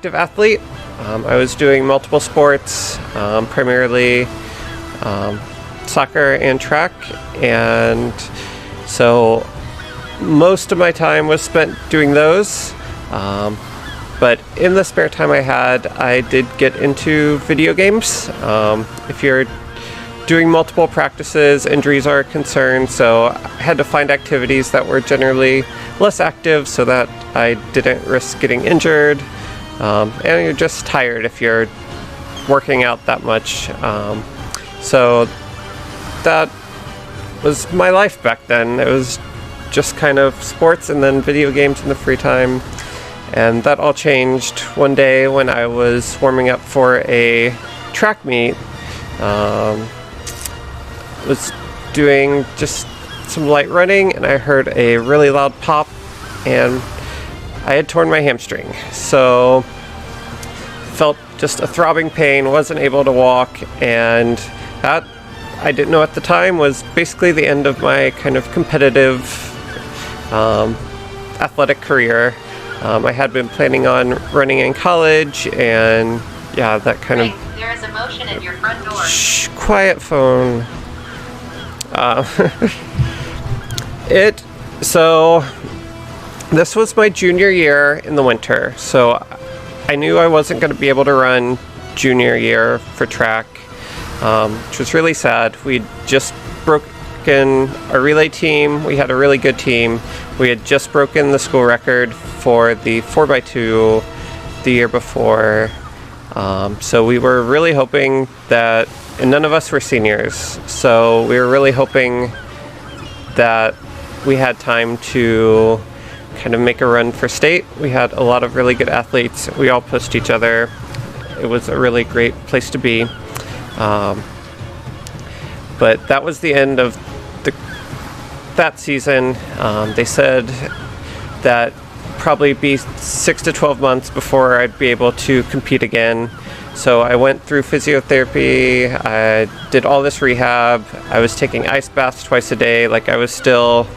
active athlete. I was doing multiple sports, primarily soccer and track, and so most of my time was spent doing those. But in the spare time I had, I did get into video games. If you're doing multiple practices, injuries are a concern, so I had to find activities that were generally less active so that I didn't risk getting injured. And you're just tired if you're working out that much. So that was my life back then. It was just kind of sports and then video games in the free time. And that all changed one day when I was warming up for a track meet. Was doing just some light running and I heard a really loud pop and I had torn my hamstring. So felt just a throbbing pain, wasn't able to walk, and that, I didn't know at the time, was basically the end of my kind of competitive athletic career. I had been planning on running in college, and yeah, that kind of... There is a motion at your front door. Shh, quiet phone. So this was my junior year in the winter, so I knew I wasn't going to be able to run junior year for track, which was really sad. We'd just broken a relay team. We had a really good team. We had just broken the school record for the 4x2 the year before, so we were really hoping that, and none of us were seniors, so we were really hoping that we had time to kind of make a run for state. We had a lot of really good athletes. We all pushed each other. It was a really great place to be. But that was the end of that season. They said that probably be 6 to 12 months before I'd be able to compete again. So I went through physiotherapy, I did all this rehab, I was taking ice baths twice a day. Like, I was still,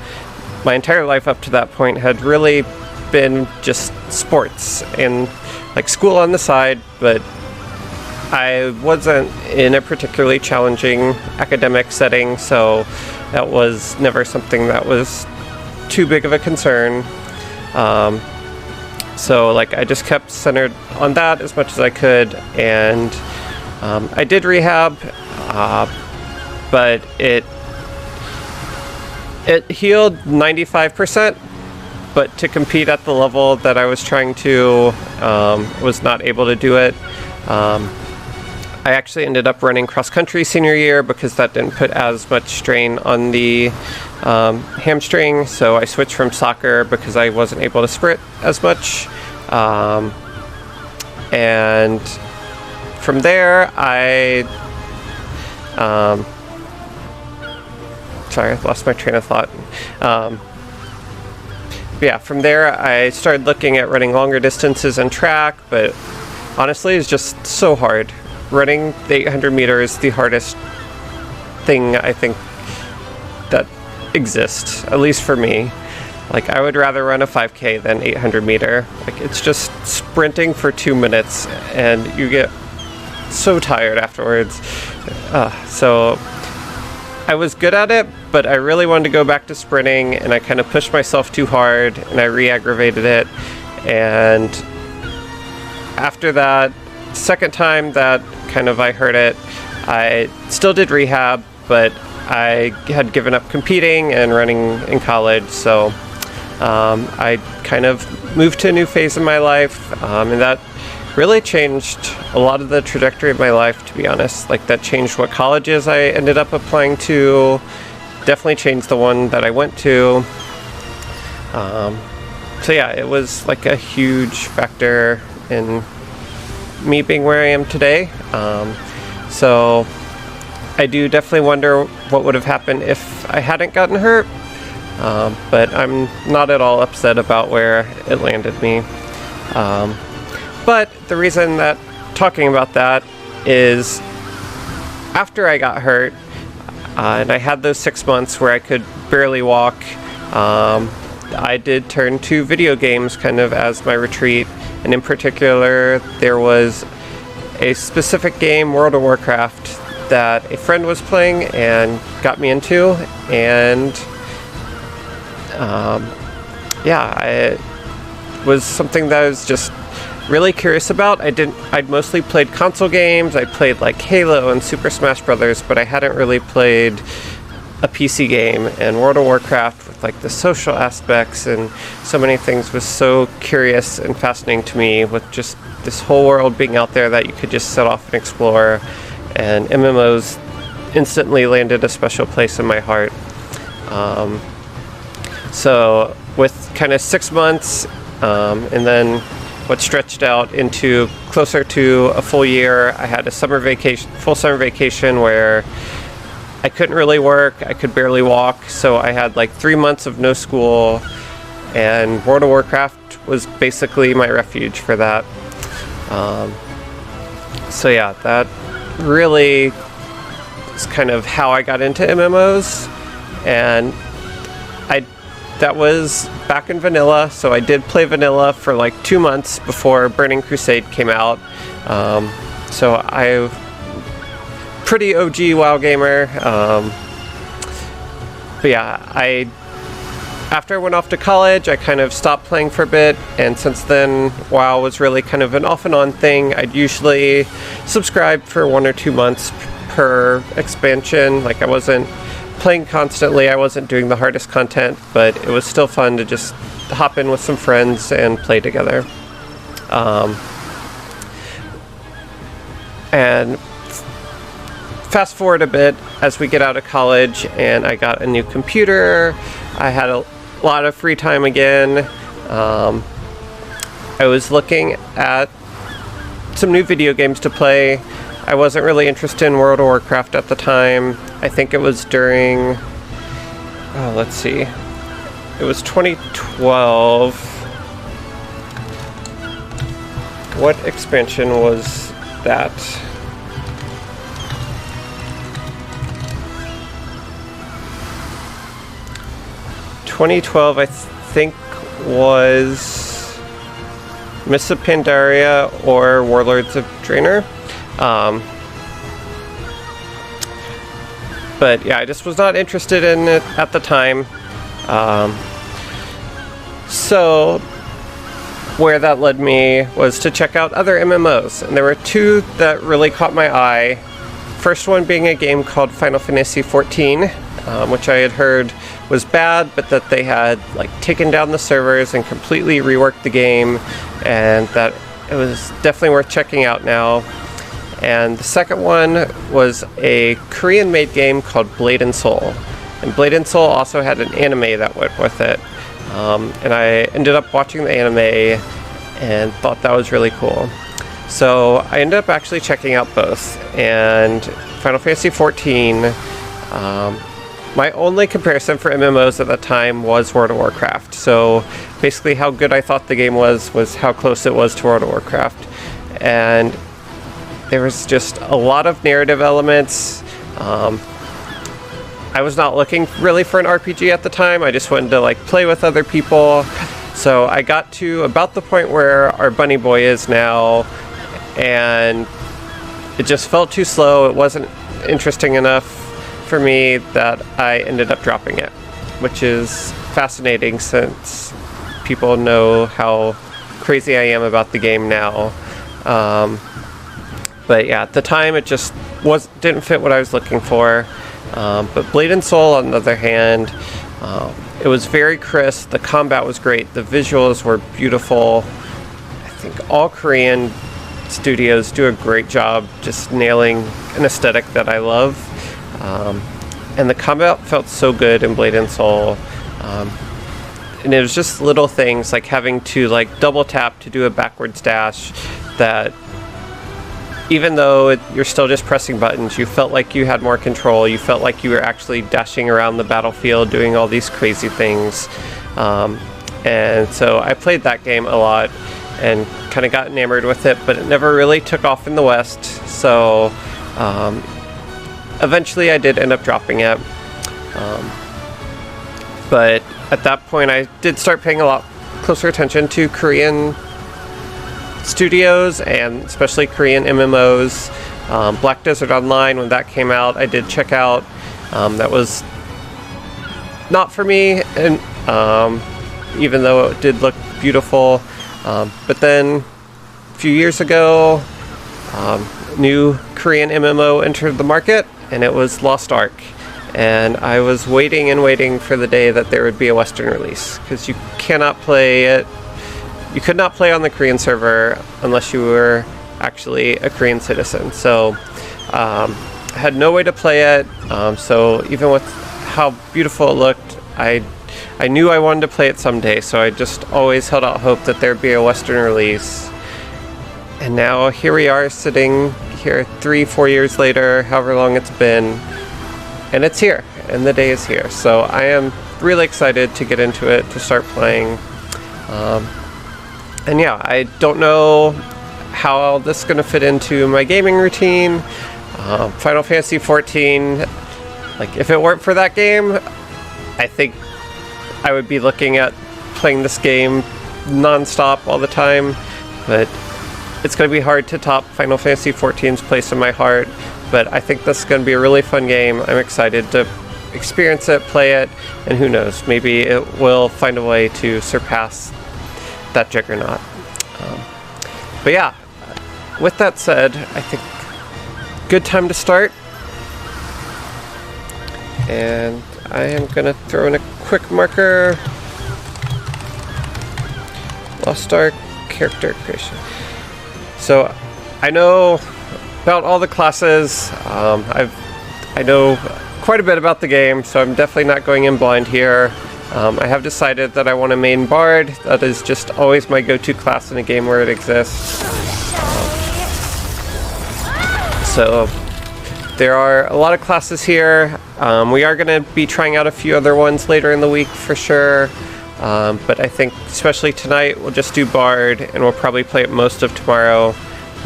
my entire life up to that point had really been just sports and like school on the side, but I wasn't in a particularly challenging academic setting, so that was never something that was too big of a concern. So like I just kept centered on that as much as I could, and I did rehab, but it healed 95%, but to compete at the level that I was trying to, was not able to do it. I actually ended up running cross country senior year because that didn't put as much strain on the hamstring, so I switched from soccer because I wasn't able to sprint as much. And from there sorry, I lost my train of thought. Yeah, from there I started looking at running longer distances and track, but honestly it's just so hard. Running the 800 meters is the hardest thing I think that exists, at least for me. Like, I would rather run a 5K than 800 meter. Like, it's just sprinting for 2 minutes and you get so tired afterwards. So I was good at it, but I really wanted to go back to sprinting, and I kind of pushed myself too hard and I re-aggravated it. And after that second time that kind of I heard it, I still did rehab, but I had given up competing and running in college, so I kind of moved to a new phase in my life, and that really changed a lot of the trajectory of my life, to be honest. Like, that changed what colleges I ended up applying to, definitely changed the one that I went to. So yeah, it was like a huge factor in me being where I am today. So I do definitely wonder what would have happened if I hadn't gotten hurt, but I'm not at all upset about where it landed me. But the reason that talking about that is after I got hurt, and I had those 6 months where I could barely walk, I did turn to video games kind of as my retreat and in particular there was a specific game, World of Warcraft, that a friend was playing and got me into, and yeah, it was something that I was just really curious about. I'd mostly played console games. I played like Halo and Super Smash Brothers, but I hadn't really played a PC game, and World of Warcraft with like the social aspects and so many things was so curious and fascinating to me, with just this whole world being out there that you could just set off and explore, and MMOs instantly landed a special place in my heart. So with kind of 6 months, and then what stretched out into closer to a full year, I had a full summer vacation where I couldn't really work, I could barely walk, so I had like 3 months of no school, and World of Warcraft was basically my refuge for that. So yeah, that really is kind of how I got into MMOs, and that was back in vanilla, so I did play vanilla for like 2 months before Burning Crusade came out. So I'm pretty OG WoW gamer. But yeah, after I went off to college, I kind of stopped playing for a bit, and since then WoW was really kind of an off and on thing. I'd usually subscribe for 1 or 2 months per expansion. Like, I wasn't playing constantly, I wasn't doing the hardest content, but it was still fun to just hop in with some friends and play together. And fast forward a bit as we get out of college, and I got a new computer. I had a lot of free time again. I was looking at some new video games to play. I wasn't really interested in World of Warcraft at the time. I think it was during, let's see, it was 2012. What expansion was that? '12, I think, was Mists of Pandaria or Warlords of Draenor. But yeah, I just was not interested in it at the time. So where that led me was to check out other MMOs, and there were two that really caught my eye. First one being a game called Final Fantasy XIV, which I had heard was bad, but that they had like taken down the servers and completely reworked the game, and that it was definitely worth checking out now. And the second one was a Korean-made game called Blade & Soul. And Blade & Soul also had an anime that went with it. And I ended up watching the anime and thought that was really cool. So I ended up actually checking out both. And Final Fantasy XIV, my only comparison for MMOs at that time was World of Warcraft. So basically how good I thought the game was how close it was to World of Warcraft. And there was just a lot of narrative elements. I was not looking really for an RPG at the time. I just wanted to like play with other people. So I got to about the point where our bunny boy is now, and it just felt too slow. It wasn't interesting enough for me that I ended up dropping it, which is fascinating since people know how crazy I am about the game now. But yeah, at the time it just didn't fit what I was looking for. But Blade & Soul, on the other hand, it was very crisp. The combat was great. The visuals were beautiful. I think all Korean studios do a great job just nailing an aesthetic that I love. And the combat felt so good in Blade & Soul. And it was just little things like having to like double tap to do a backwards dash that, even though you're still just pressing buttons, you felt like you had more control. You felt like you were actually dashing around the battlefield doing all these crazy things. And so I played that game a lot and kind of got enamored with it, but it never really took off in the West. So eventually I did end up dropping it. But at that point I did start paying a lot closer attention to Korean studios, and especially Korean MMOs. Black Desert Online, when that came out, I did check out. That was not for me, and even though it did look beautiful. But then a few years ago, new Korean MMO entered the market, and it was Lost Ark. And I was waiting and waiting for the day that there would be a Western release, because you cannot play it. You could not play on the Korean server unless you were actually a Korean citizen. So I had no way to play it. So even with how beautiful it looked, I knew I wanted to play it someday. So I just always held out hope that there'd be a Western release. And now here we are, sitting here 3-4 years later, however long it's been. And it's here, and the day is here. So I am really excited to get into it, to start playing. And yeah, I don't know how this is going to fit into my gaming routine. Final Fantasy XIV, like if it weren't for that game, I think I would be looking at playing this game non-stop all the time. But it's going to be hard to top Final Fantasy XIV's place in my heart. But I think this is going to be a really fun game. I'm excited to experience it, play it, and who knows, maybe it will find a way to surpass that juggernaut. But yeah, with that said, I think good time to start. And I am going to throw in a quick marker. Lost Ark character creation. So I know about all the classes. I know quite a bit about the game, so I'm definitely not going in blind here. I have decided that I want a main bard. That is just always my go-to class in a game where it exists. So there are a lot of classes here. We are going to be trying out a few other ones later in the week for sure. But I think especially tonight we'll just do bard, and we'll probably play it most of tomorrow.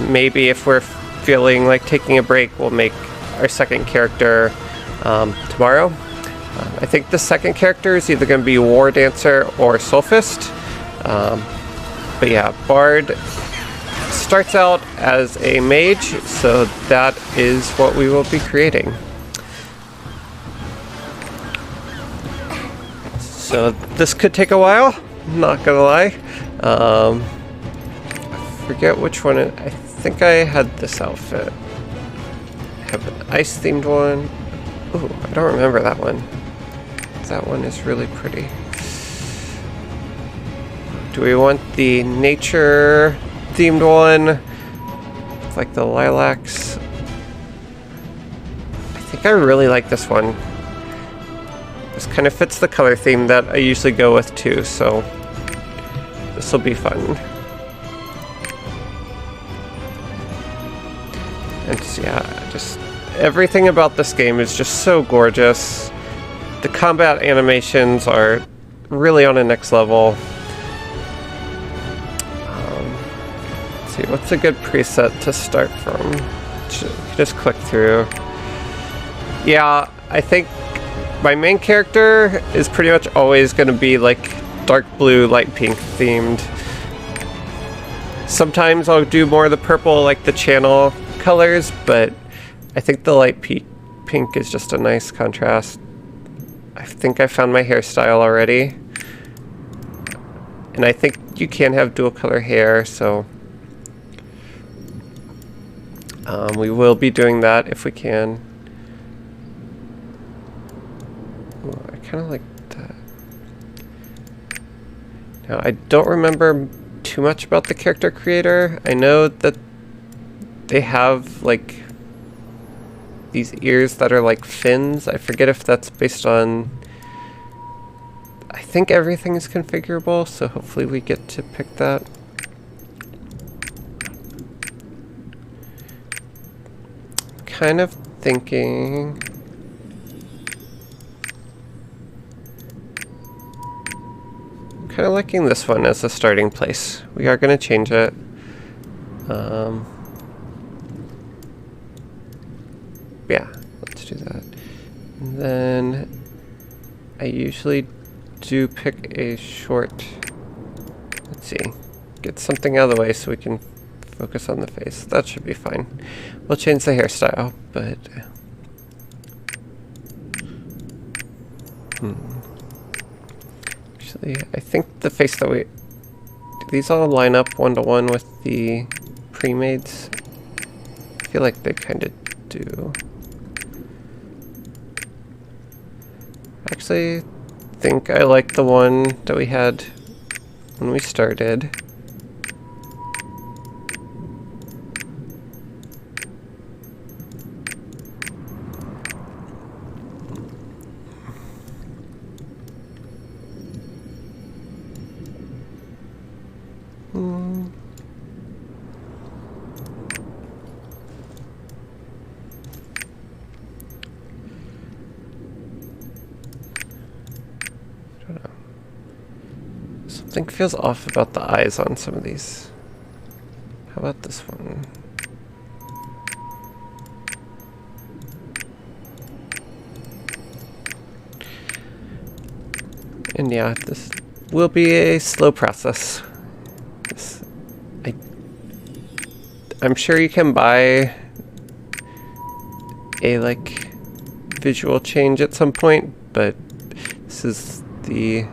Maybe if we're feeling like taking a break, we'll make our second character tomorrow. I think the second character is either going to be War Dancer or Soulfist. But yeah, Bard starts out as a mage, so that is what we will be creating. So this could take a while, not gonna lie. I forget which one I think I had this outfit. I have an ice themed one. Ooh, I don't remember that one. That one is really pretty. Do we want the nature themed one? Like the lilacs. I think I really like this one. This kind of fits the color theme that I usually go with too, so this will be fun. And yeah, just everything about this game is just so gorgeous. The combat animations are really on a next level. Let's see, what's a good preset to start from? Just click through. Yeah, I think my main character is pretty much always going to be like dark blue, light pink themed. Sometimes I'll do more of the purple, like the channel colors, but I think the light pink is just a nice contrast. I think I found my hairstyle already. And I think you can have dual color hair, so we will be doing that if we can. Ooh, I kind of like that. Now, I don't remember too much about the character creator. I know that they have like these ears that are like fins. I forget if that's based on... I think everything is configurable, so hopefully we get to pick that. Kind of thinking... kind of liking this one as a starting place. We are going to change it. Yeah, let's do that. And then I usually do pick a short, let's see, get something out of the way so we can focus on the face. That should be fine. We'll change the hairstyle, but... Actually, I think the face that we... Do these all line up one-to-one with the pre-mades? I feel like they kind of do. Actually, I think I like the one that we had when we started. Something feels off about the eyes on some of these. How about this one? And yeah, this will be a slow process. I'm sure you can buy a like visual change at some point, but this is the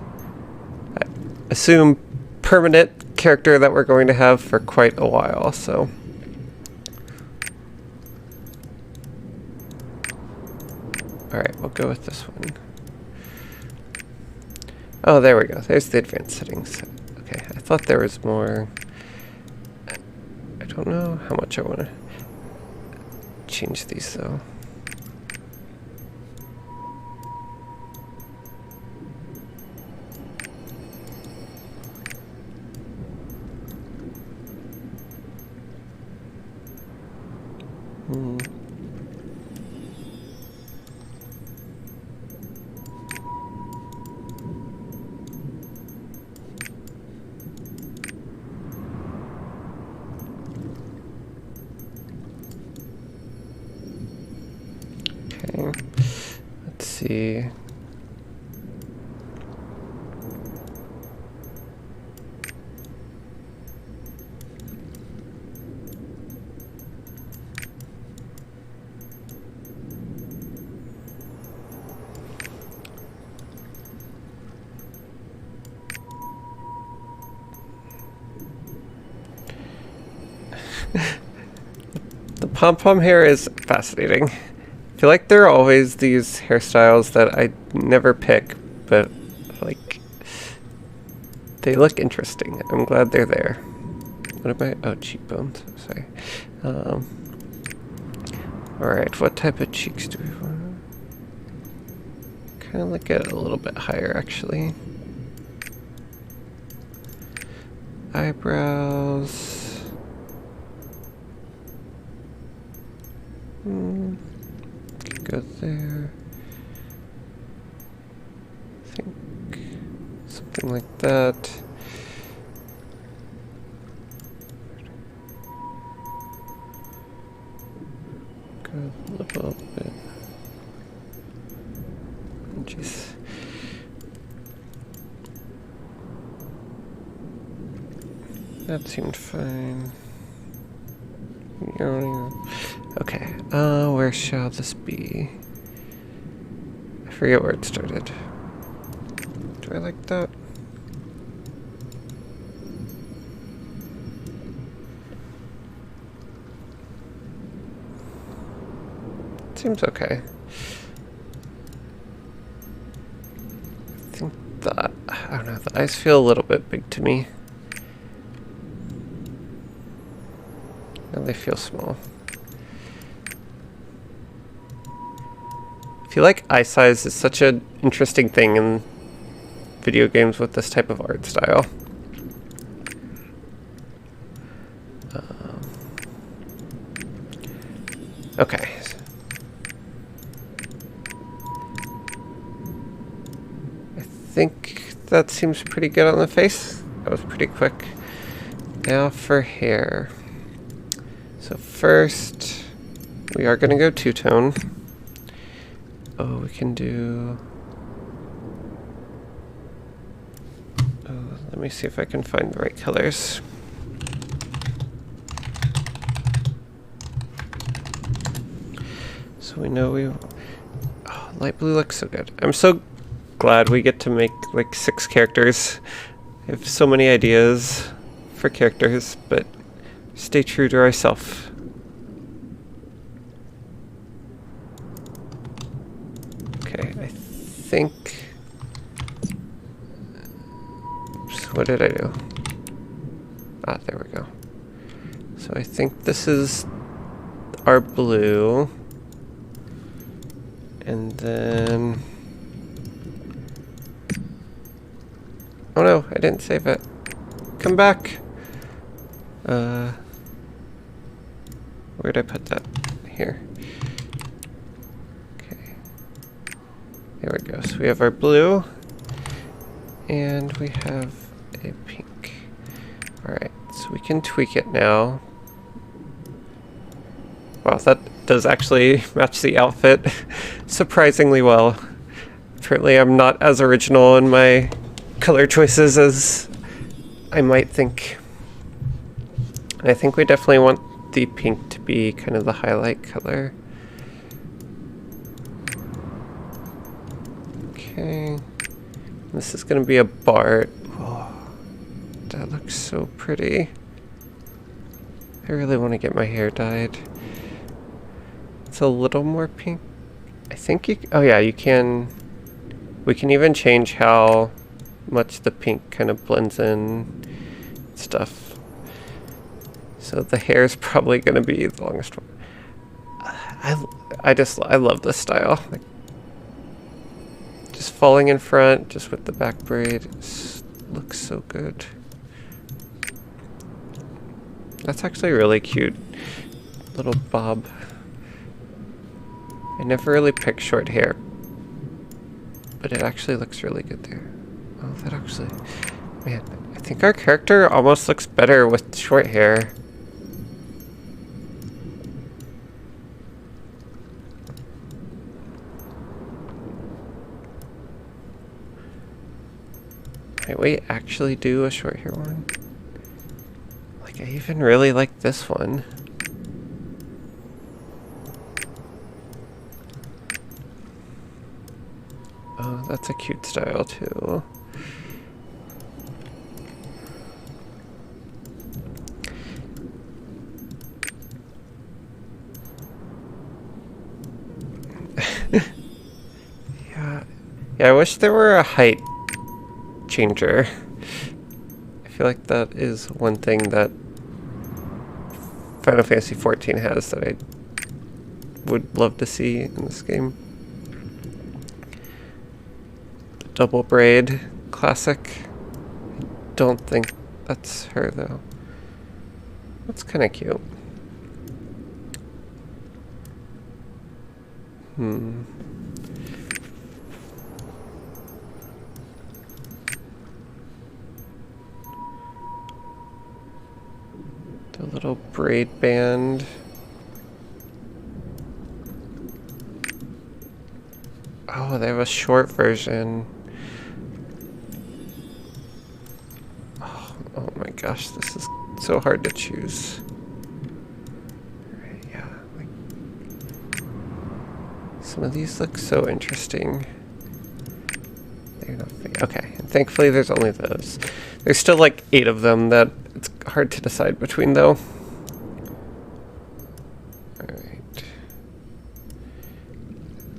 assume permanent character that we're going to have for quite a while, so. Alright, we'll go with this one. Oh, there we go. There's the advanced settings. Okay, I thought there was more. I don't know how much I want to change these, though. Okay, let's see. The pom-pom hair is fascinating. I feel like there are always these hairstyles that I never pick, but like they look interesting. I'm glad they're there. What am I? Oh, cheekbones. Sorry. Alright, what type of cheeks do we want? Kind of like it a little bit higher, actually. Eyebrows. Go there. I think something like that. Go a little bit. Jeez. That seemed fine. Okay, where shall this be? I forget where it started. Do I like that? Seems okay. I think that, I don't know, the eyes feel a little bit big to me. And they feel small. I feel like eye size is such an interesting thing in video games with this type of art style. Okay. I think that seems pretty good on the face. That was pretty quick. Now for hair. So first, we are going to go two-tone. Oh, we can do... Oh, let me see if I can find the right colors. So we know we... Oh, light blue looks so good. I'm so glad we get to make like 6 characters. I have so many ideas for characters, but stay true to ourselves. Okay, I think... Oops, what did I do? Ah, there we go. So I think this is our blue. And then... Oh no, I didn't save it. Come back! Where'd I put that? Here. Okay. There we go. So we have our blue. And we have a pink. Alright, so we can tweak it now. Wow, that does actually match the outfit surprisingly well. Apparently I'm not as original in my color choices as I might think. And I think we definitely want the pink to be kind of the highlight color. Okay. This is going to be a Bart. Oh, that looks so pretty. I really want to get my hair dyed. It's a little more pink. I think you... Oh yeah, you can... We can even change how much the pink kind of blends in stuff. So the hair is probably going to be the longest one. I love this style. Like, just falling in front, just with the back braid. It looks so good. That's actually really cute. Little bob. I never really pick short hair, but it actually looks really good there. Oh, that actually... Man, I think our character almost looks better with short hair. Might we actually do a short hair one? Like, I even really like this one. Oh, that's a cute style too. Yeah, I wish there were a height changer. I feel like that is one thing that Final Fantasy XIV has that I would love to see in this game. The double braid classic. I don't think that's her though. That's kind of cute. The little braid band. Oh, they have a short version. Oh my gosh, this is so hard to choose. Right, yeah, like, some of these look so interesting. They're not okay, and thankfully there's only those. There's still like 8 of them that it's hard to decide between though. Alright.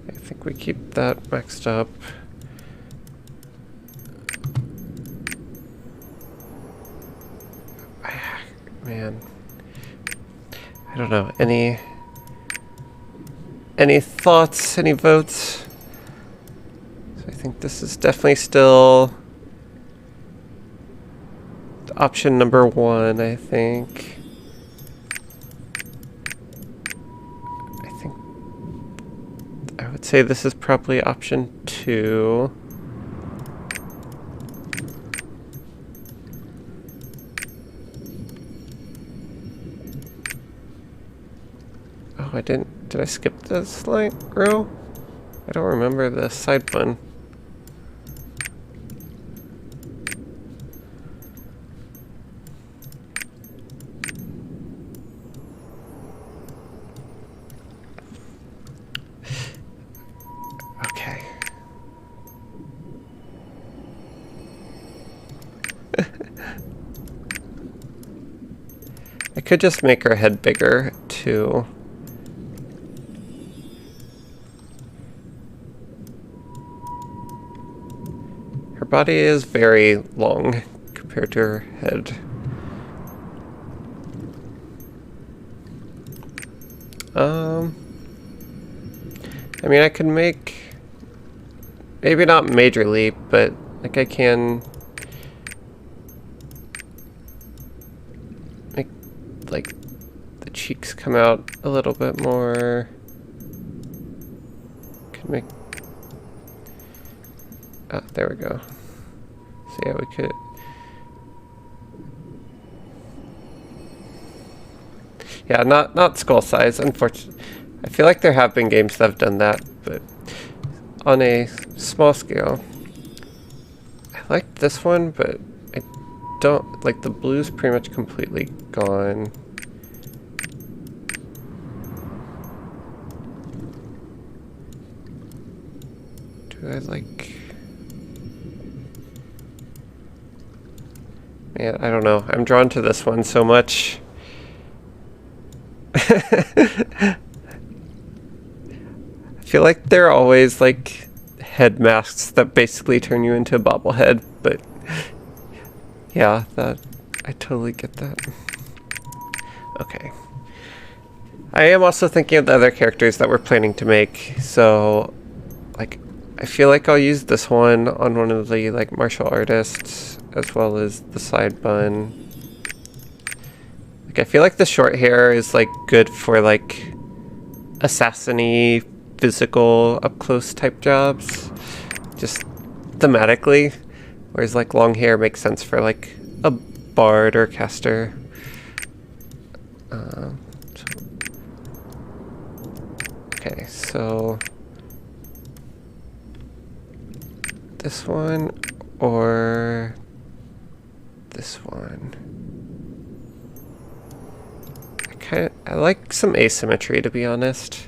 I think we keep that maxed up. Man. I don't know. Any thoughts? Any votes? So I think this is definitely still option number 1, I think. I would say this is probably option 2. Oh, did I skip this row? I don't remember the side one. could just make her head bigger too. Her body is very long compared to her head. I mean, I could make, maybe not majorly, but like I can make like the cheeks come out a little bit more. Could make, ah, there we go. So yeah, we could. Yeah, not skull size, unfortunately. I feel like there have been games that have done that, but on a small scale. I like this one, but I don't, like the blue's pretty much completely gone. Do I like... Man, I don't know. I'm drawn to this one so much. I feel like there are always like head masks that basically turn you into a bobblehead, but yeah, that I totally get that. Okay. I am also thinking of the other characters that we're planning to make, so like I feel like I'll use this one on one of the like martial artists as well as the side bun. Like I feel like the short hair is like good for like assassin-y physical up close type jobs, just thematically, whereas like long hair makes sense for like a bard or caster. Okay, so this one or this one. I like some asymmetry, to be honest.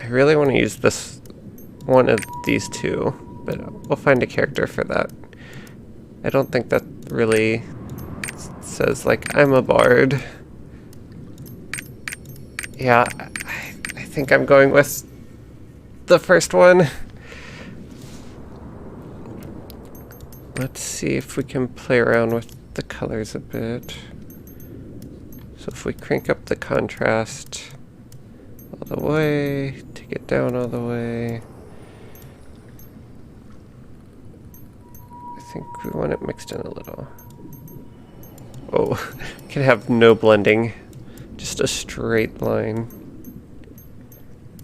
I really want to use this one of these two, but we'll find a character for that. I don't think that really says like I'm a bard. Yeah, I think I'm going with the first one. Let's see if we can play around with the colors a bit. So if we crank up the contrast all the way, take it down all the way. I think we want it mixed in a little. Oh, can have no blending. Just a straight line.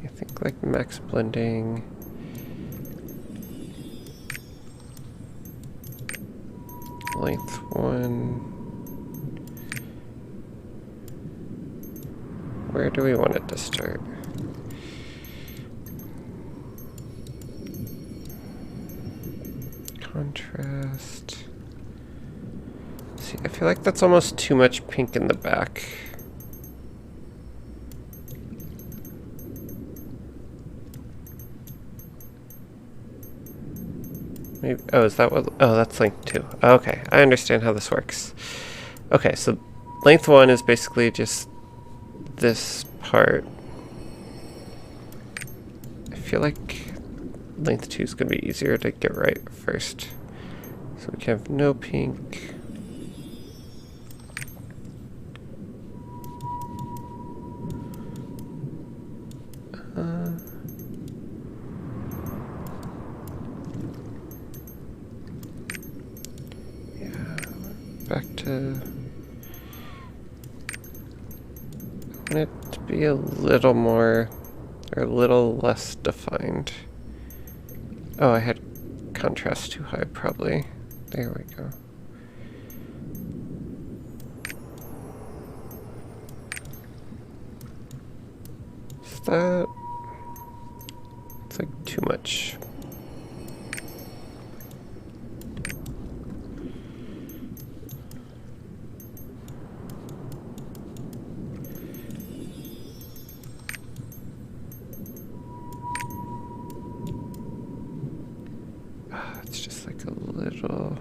I think like max blending. Length 1. Where do we want it to start? Contrast. See, I feel like that's almost too much pink in the back. Maybe, oh, is that what? Oh, that's length 2. Okay, I understand how this works. Okay, so length 1 is basically just this part. I feel like length 2 is going to be easier to get right first. So we can have no pink. Back to, I want it to be a little more, or a little less defined. Oh, I had contrast too high, probably. There we go. Is that, it's like too much. little...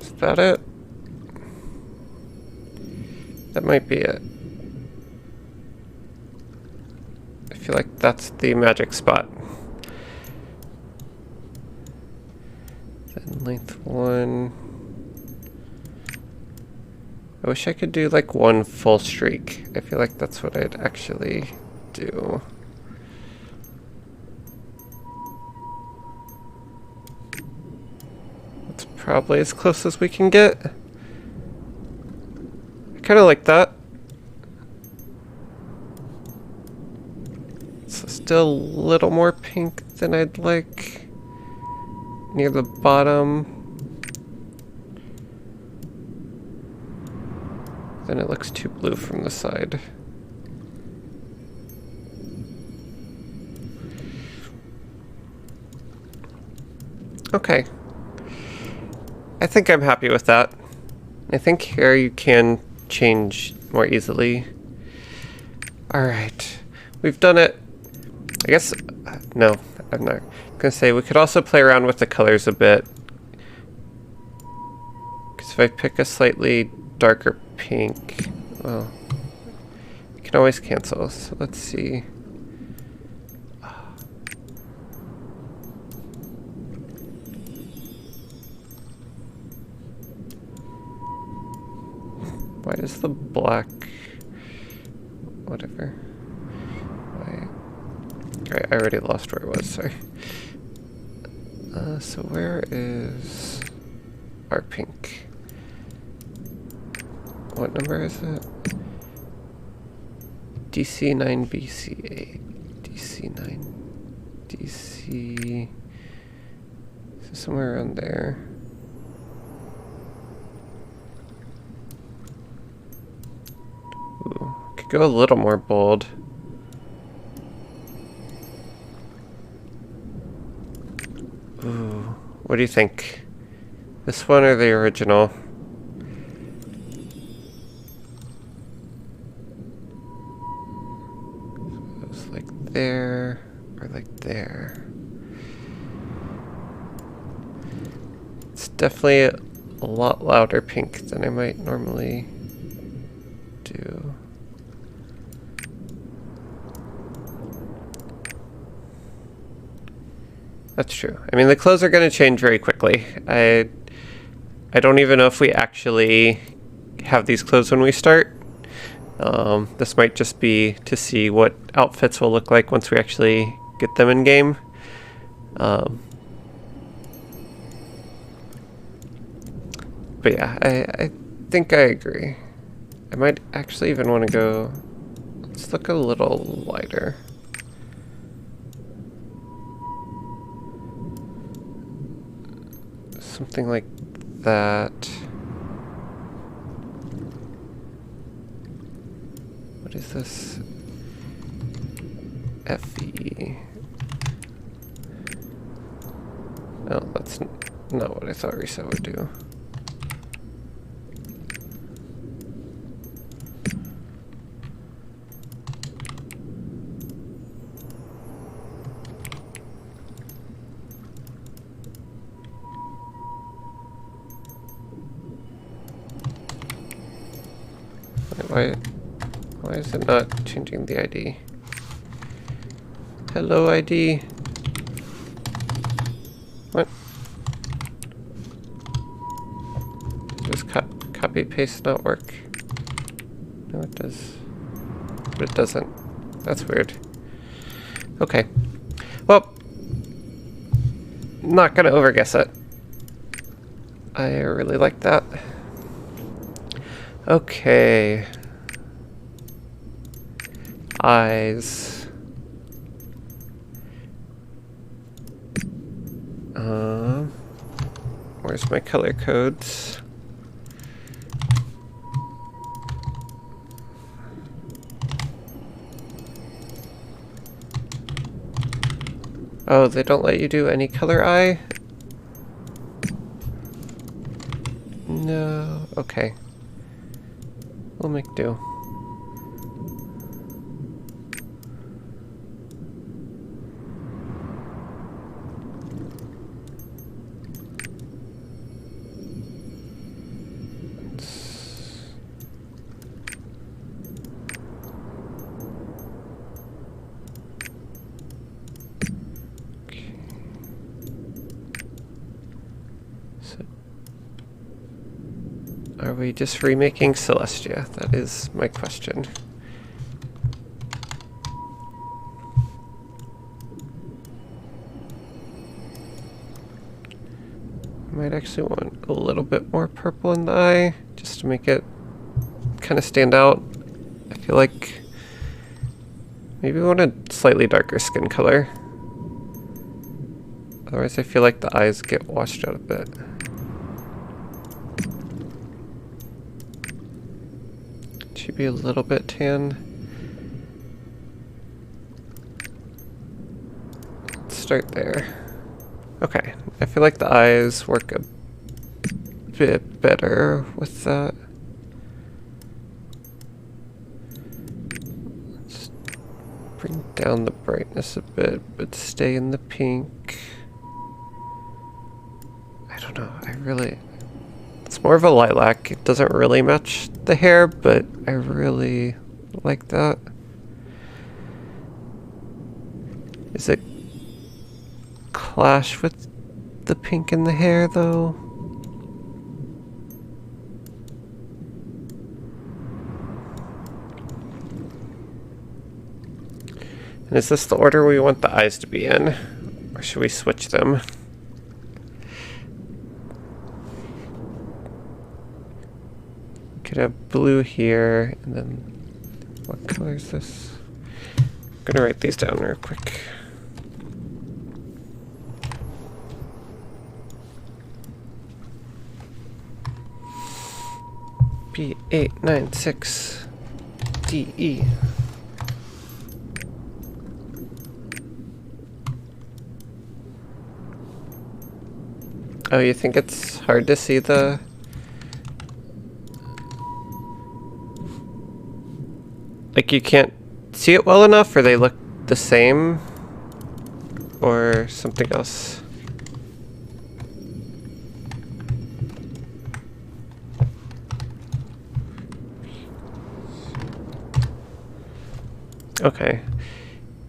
Is that it? That might be it. I feel like that's the magic spot. Then length 1. I wish I could do like one full streak. I feel like that's what I'd actually do. That's probably as close as we can get. I kind of like that. It's still a little more pink than I'd like near the bottom. Then it looks too blue from the side. Okay. I think I'm happy with that. I think here you can change more easily. Alright. We've done it. I guess... no, I'm not gonna say. We could also play around with the colors a bit. Because if I pick a slightly darker pink, well, you can always cancel. So let's see. Why is the black... whatever. Why... I already lost where it was, sorry. So where is our pink? What number is it? DC9, BC8. DC9, DC... so somewhere around there. Ooh, could go a little more bold. Ooh, what do you think? This one or the original? It was like there, or like there. It's definitely a lot louder pink than I might normally do. That's true. I mean, the clothes are going to change very quickly. I don't even know if we actually have these clothes when we start. This might just be to see what outfits will look like once we actually get them in game. But yeah, I think I agree. I might actually even want to go... let's look a little lighter. Something like that. What is this? FE. No, that's not what I thought reset would do. Why is it not changing the ID? Hello, ID. What? Does copy paste not work? No, it does. But it doesn't. That's weird. Okay. Well, not gonna overguess it. I really like that. Okay. Eyes. Where's my color codes? Oh, they don't let you do any color eye? No. Okay. We'll make do. Are we just remaking Celestia? That is my question. Might actually want a little bit more purple in the eye, just to make it kind of stand out. I feel like maybe we want a slightly darker skin color. Otherwise I feel like the eyes get washed out a bit. Should be a little bit tan. Let's start there. Okay, I feel like the eyes work a bit better with that. Let's bring down the brightness a bit, but stay in the pink. I don't know, it's more of a lilac. It doesn't really match the hair, but I really like that. Is it clash with the pink in the hair though? And is this the order we want the eyes to be in? Or should we switch them? Could have blue here, and then what color is this? I'm gonna write these down real quick. B896DE. Oh, you think it's hard to see the... Like you can't see it well enough, or they look the same? Or something else? Okay.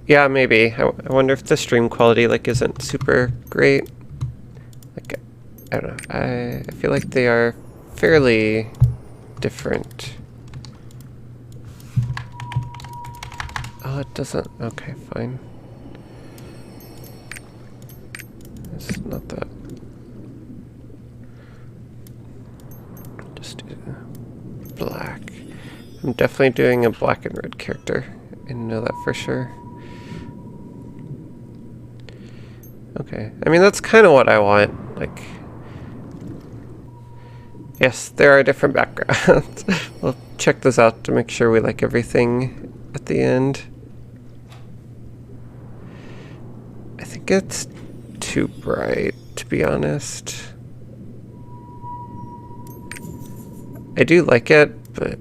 Yeah, maybe. I wonder if the stream quality like isn't super great. Like, I don't know. I feel like they are fairly different. Oh, it doesn't. Okay, fine. It's not that. Just do black. I'm definitely doing a black and red character. I know that for sure. Okay. I mean, that's kind of what I want. Like, yes, there are different backgrounds. We'll check this out to make sure we like everything at the end. I think it's too bright, to be honest. I do like it, but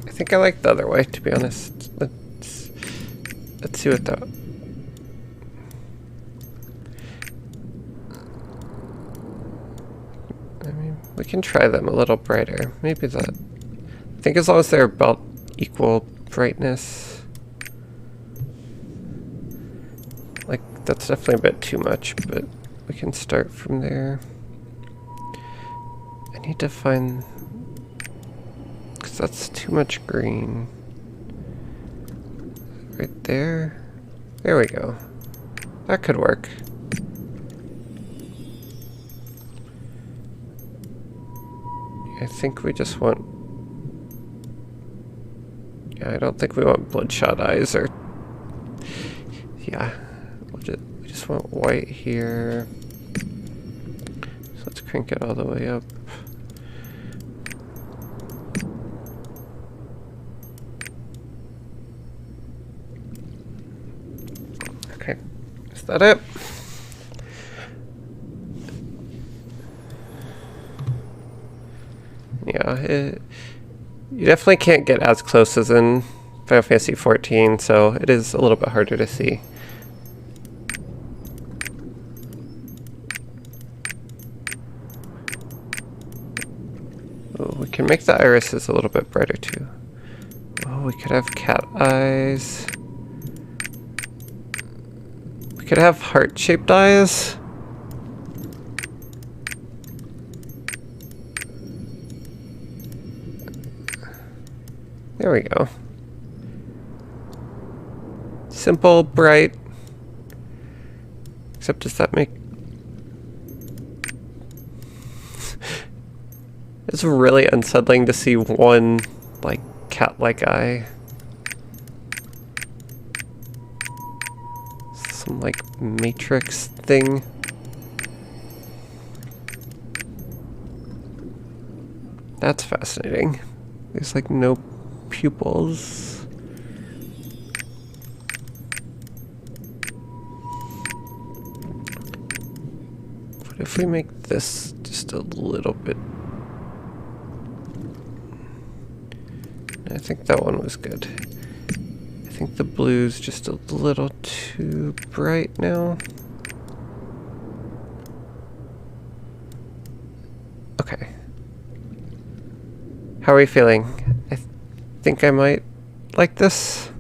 I think I like the other way, to be honest. Let's see what that... I mean, we can try them a little brighter. Maybe that... I think as long as they're about equal brightness. Like, that's definitely a bit too much, but we can start from there. I need to find... because that's too much green. Right there. There we go. That could work. I think we just want... yeah, I don't think we want bloodshot eyes or... yeah. We just want white here. So let's crank it all the way up. Okay, is that it? Yeah, you definitely can't get as close as in Final Fantasy XIV, so it is a little bit harder to see. Oh, we can make the irises a little bit brighter too. Oh, we could have cat eyes. We could have heart-shaped eyes. There we go. Simple, bright. Except does that make... It's really unsettling to see one, like, cat-like eye. Some, like, matrix thing. That's fascinating. There's, like, no pupils. What if we make this just a little bit... I think that one was good. I think the blue's just a little too bright now. Okay. How are we feeling? I think I might like this.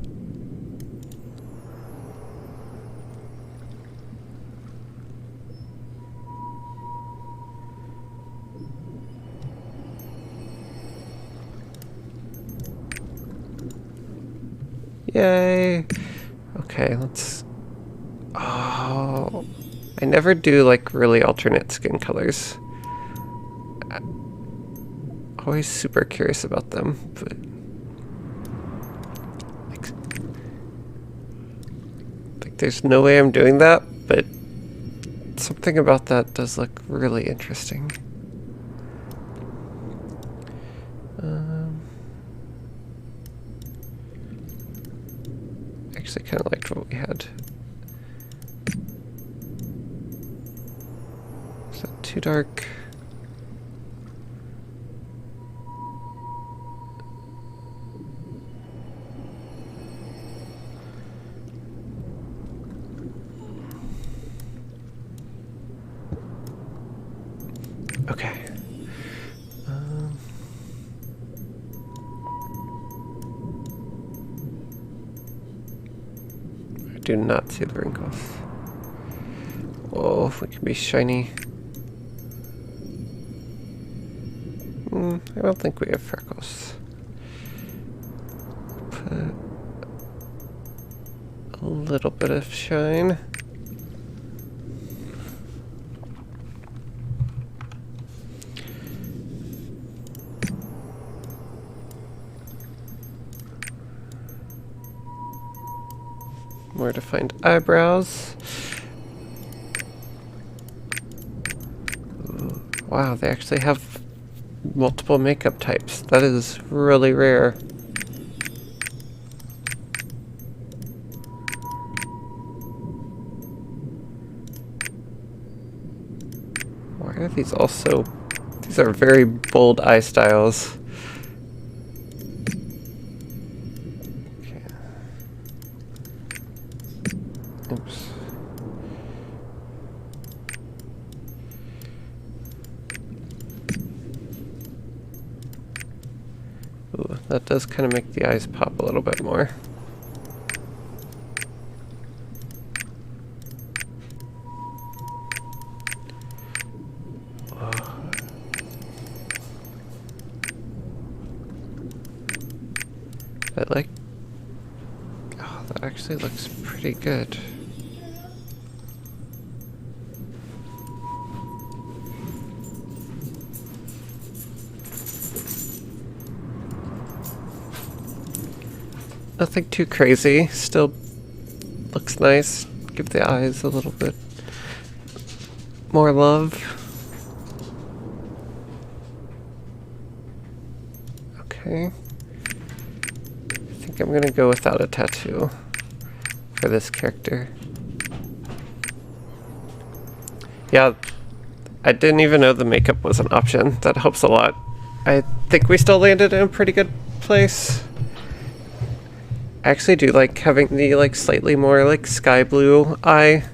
Yay! Okay, let's... Oh... I never do, like, really alternate skin colors. I'm always super curious about them, but... Like, there's no way I'm doing that, but... Something about that does look really interesting. Actually kind of liked what we had. Is that too dark? Okay. Do not see the wrinkles. Oh, we can be shiny. I don't think we have freckles. Put a little bit of shine. More defined eyebrows. Ooh, wow, they actually have multiple makeup types. That is really rare. Why are these also... These are very bold eye styles. Oops. Ooh, that does kind of make the eyes pop a little bit more. I like... Oh, that actually looks pretty good. Nothing too crazy, still looks nice. Give the eyes a little bit more love. Okay. I think I'm gonna go without a tattoo for this character. Yeah, I didn't even know the makeup was an option. That helps a lot. I think we still landed in a pretty good place. I actually do like having the like slightly more like sky blue eye.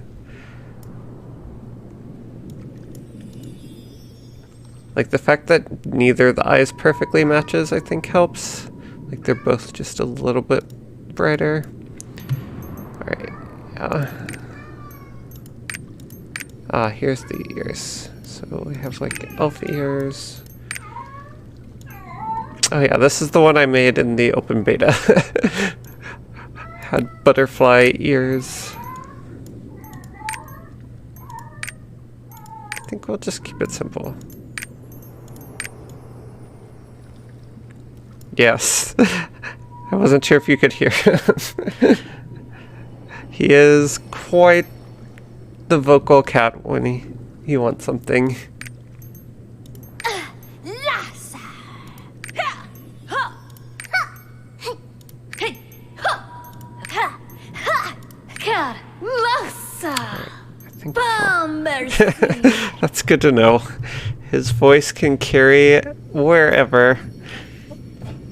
Like the fact that neither the eyes perfectly matches I think helps. Like they're both just a little bit brighter. Alright, yeah. Ah, here's the ears. So we have like elf ears. Oh yeah, this is the one I made in the open beta. Had butterfly ears. I think we'll just keep it simple. Yes. I wasn't sure if you could hear him. He is quite the vocal cat when he wants something. That's good to know. His voice can carry wherever.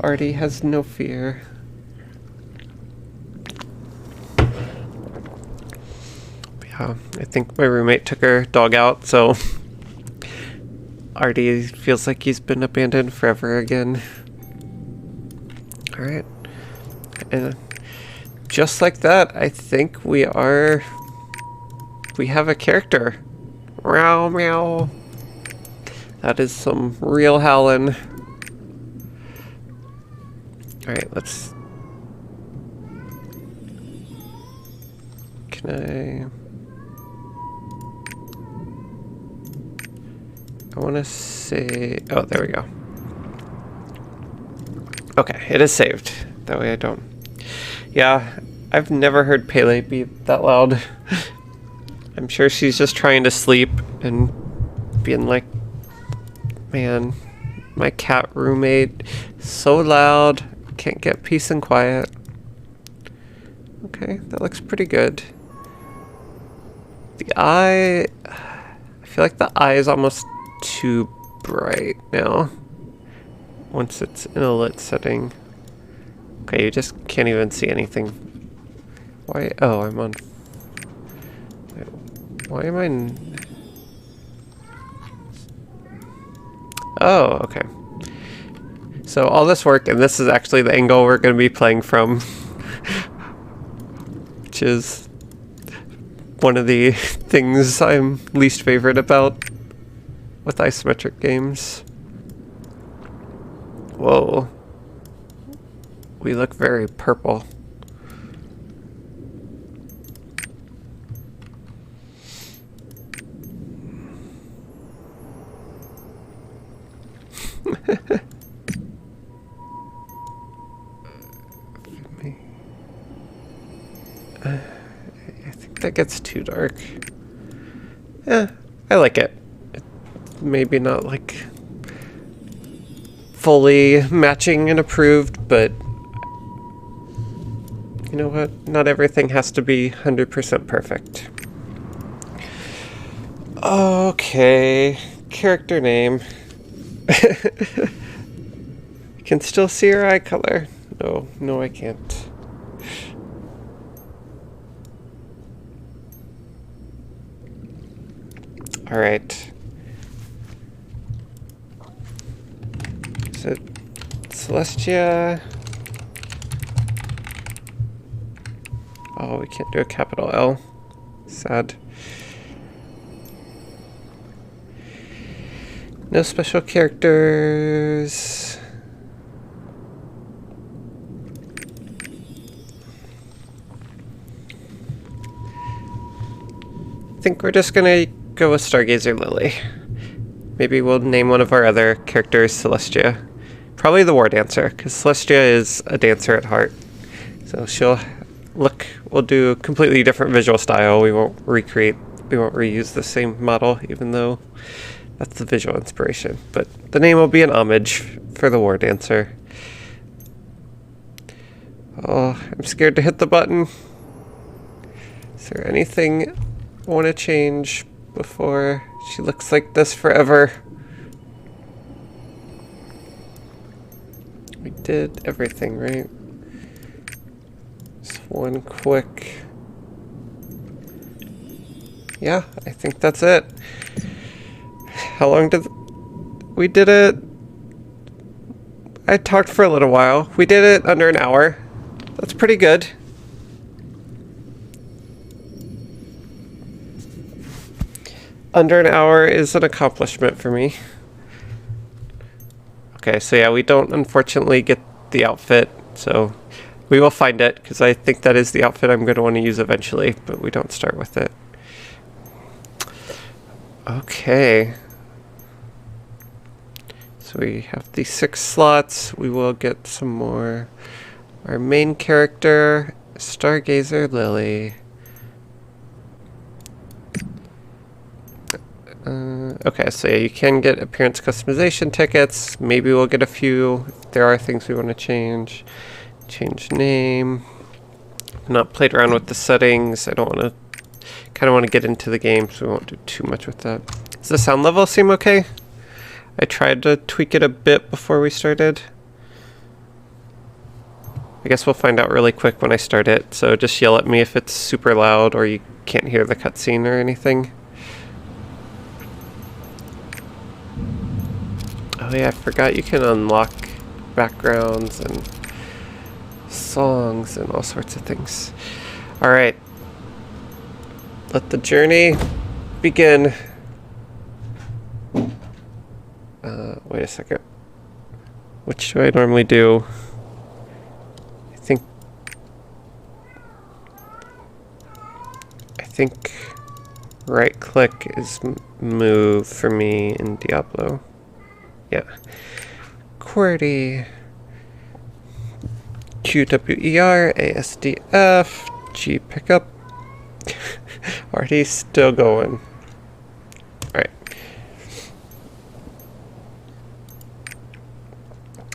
Artie has no fear. Yeah, I think my roommate took her dog out, so Artie feels like he's been abandoned forever again. Alright. And just like that, I think we have a character. Meow, meow. That is some real howling. Alright, let's... Can I want to say... Oh, there we go. Okay, it is saved. That way I don't... Yeah, I've never heard Pele be that loud. I'm sure she's just trying to sleep and being like, man, my cat roommate is so loud, can't get peace and quiet. Okay, that looks pretty good. The eye, I feel like the eye is almost too bright now. Once it's in a lit setting. Okay, you just can't even see anything. Why? Oh, I'm on... Why am I... Oh, okay. So all this work, and this is actually the angle we're going to be playing from. Which is one of the things I'm least favorite about with isometric games. Whoa. We look very purple. I think that gets too dark. Yeah, I like it. Maybe not like fully matching and approved, but you know what? Not everything has to be 100% perfect. Okay, character name. I can still see her eye color. No, I can't. All right. Is it Celestia? Oh, we can't do a capital L. Sad. No special characters. I think we're just gonna go with StargazerLilyy. Maybe we'll name one of our other characters Celestia. Probably the war dancer, because Celestia is a dancer at heart. So we'll do a completely different visual style. We won't reuse the same model, even though that's the visual inspiration. But the name will be an homage for the war dancer. Oh, I'm scared to hit the button. Is there anything I want to change before she looks like this forever? We did everything, right? Just one quick... Yeah, I think that's it. How long did... We did it... I talked for a little while. We did it under an hour. That's pretty good. Under an hour is an accomplishment for me. Okay, so yeah, we don't unfortunately get the outfit, so we will find it, because I think that is the outfit I'm going to want to use eventually, but we don't start with it. Okay. So we have the 6 slots. We will get some more. Our main character, StargazerLilyy. Okay, so yeah, you can get appearance customization tickets. Maybe we'll get a few if there are things we want to change. Change name. Not played around with the settings. I don't want to. Kind of want to get into the game, so we won't do too much with that. Does the sound level seem okay? I tried to tweak it a bit before we started. I guess we'll find out really quick when I start it, so just yell at me if it's super loud or you can't hear the cutscene or anything. Oh yeah, I forgot you can unlock backgrounds and songs and all sorts of things. Alright. Let the journey begin. Wait a second. Which do I normally do? I think right click is move for me in Diablo. Yeah. QWERTY. QWER, ASDF, G pickup. Already still going. Alright.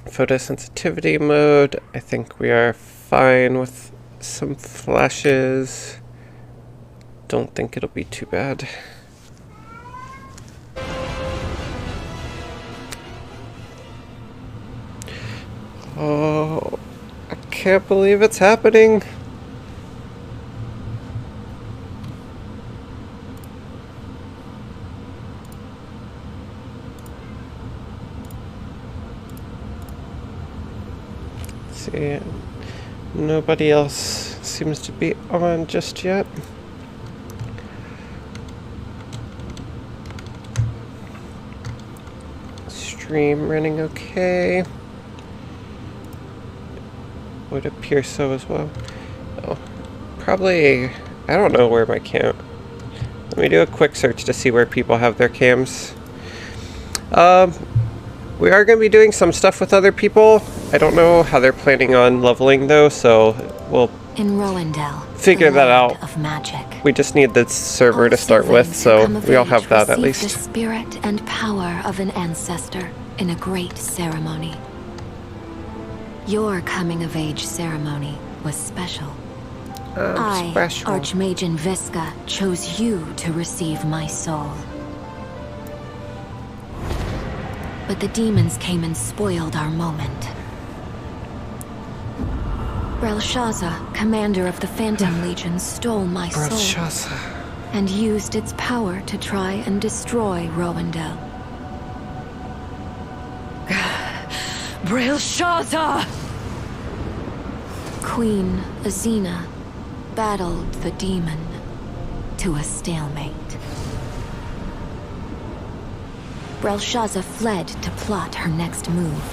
Photosensitivity mode. I think we are fine with some flashes. Don't think it'll be too bad. Oh, I can't believe it's happening. See, nobody else seems to be on just yet. Stream running okay. Would appear so as well. Oh, probably, I don't know where my cam. Let me do a quick search to see where people have their cams. We are going to be doing some stuff with other people. I don't know how they're planning on leveling though, so we'll figure that out. Of magic. We just need the server to start with, so we all have that at least. The spirit and power of an ancestor in a great ceremony. Your coming-of-age ceremony was special. Special. Archmage Visca, chose you to receive my soul. But the demons came and spoiled our moment. Belshazzar, commander of the Phantom Legion, stole my soul and used its power to try and destroy Rowendell. Belshazzar! Queen Azina battled the demon to a stalemate. Belshazzar fled to plot her next move.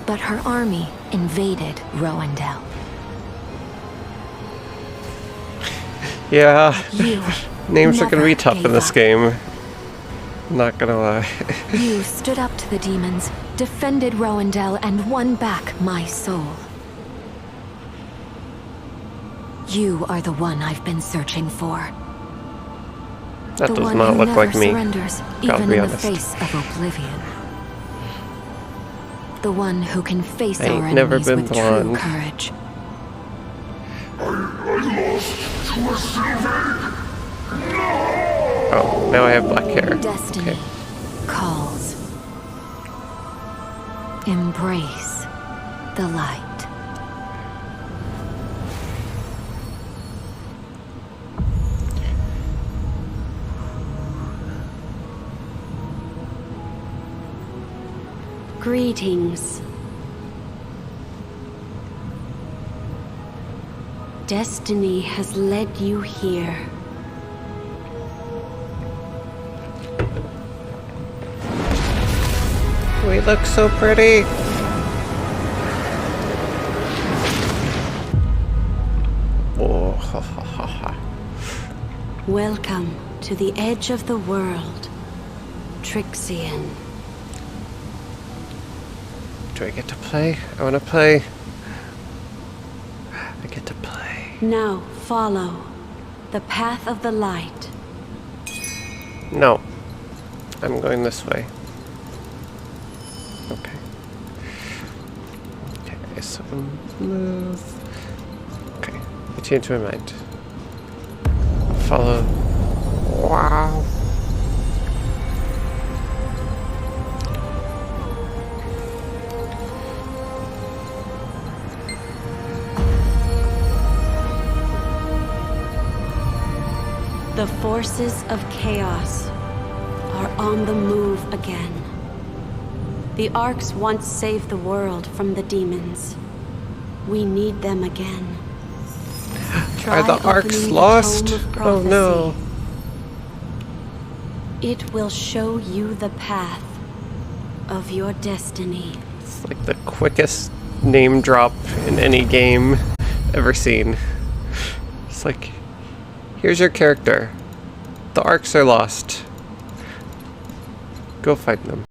But her army invaded Rowendell. Yeah, You names are gonna be tough gave in this up. game. Not gonna lie. You stood up to the demons, defended Rowendell, and won back my soul. You are the one I've been searching for. That The does one not who look never like me. surrenders, Gotta even be in the honest. face of oblivion. The one who can face I ain't our never enemies been with blonde. true courage. Oh, now I have black hair. Destiny Okay. calls. Embrace the light. Greetings. Destiny has led you here. We look so pretty. Oh, ha, ha, ha, ha. Welcome to the edge of the world, Trixian. Do I get to play? I want to play. I get to play. Now follow the path of the light. No. I'm going this way. Okay. Okay, so move. Okay, I changed my mind. Follow. Wow. The forces of chaos are on the move again. The Arcs once saved the world from the demons. We need them again. Are the Arcs lost? Oh no. It will show you the path of your destiny. It's like the quickest name drop in any game ever seen. It's like, here's your character. The Arcs are lost. Go find them.